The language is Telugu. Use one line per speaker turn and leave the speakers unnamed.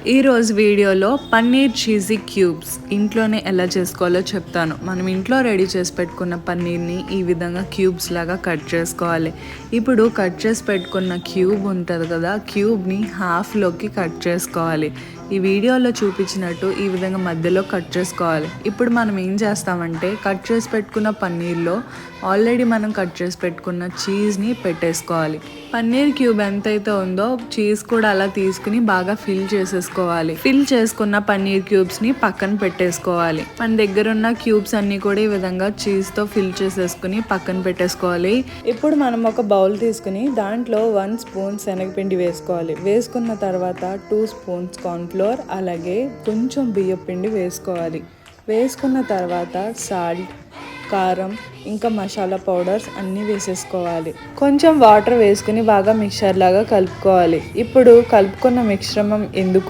ఈరోజు వీడియోలో పన్నీర్ చీజీ క్యూబ్స్ ఇంట్లోనే ఎలా చేసుకోవాలో చెప్తాను. మనం ఇంట్లో రెడీ చేసి పెట్టుకున్న పన్నీర్ని ఈ విధంగా క్యూబ్స్ లాగా కట్ చేసుకోవాలి. ఇప్పుడు కట్ చేసి పెట్టుకున్న క్యూబ్ ఉంటుంది కదా, క్యూబ్ని హాఫ్లోకి కట్ చేసుకోవాలి. ఈ వీడియోలో చూపించినట్టు ఈ విధంగా మధ్యలో కట్ చేసుకోవాలి. ఇప్పుడు మనం ఏం చేస్తామంటే కట్ చేసి పెట్టుకున్న పన్నీర్లో ఆల్రెడీ మనం కట్ చేసి పెట్టుకున్న చీజ్ని పెట్టేసుకోవాలి. పన్నీర్ క్యూబ్ ఎంతైతే ఉందో చీజ్ కూడా అలా తీసుకుని బాగా ఫిల్ చేసేసుకోవాలి. ఫిల్ చేసుకున్న పన్నీర్ క్యూబ్స్ని పక్కన పెట్టేసుకోవాలి. మన దగ్గర ఉన్న క్యూబ్స్ అన్ని కూడా ఈ విధంగా చీజ్తో ఫిల్ చేసేసుకుని పక్కన పెట్టేసుకోవాలి. ఇప్పుడు మనం ఒక బౌల్ తీసుకుని దాంట్లో 1 స్పూన్ శనగపిండి వేసుకోవాలి. వేసుకున్న తర్వాత 2 స్పూన్స్ కార్న్ఫ్లోర్ అలాగే కొంచెం బియ్యం పిండి వేసుకోవాలి. వేసుకున్న తర్వాత సాల్ట్, కారం ఇంకా మసాలా పౌడర్స్ అన్నీ వేసేసుకోవాలి. కొంచెం వాటర్ వేసుకుని బాగా మిక్చర్ లాగా కలుపుకోవాలి. ఇప్పుడు కలుపుకున్న మిశ్రమం ఎందుకు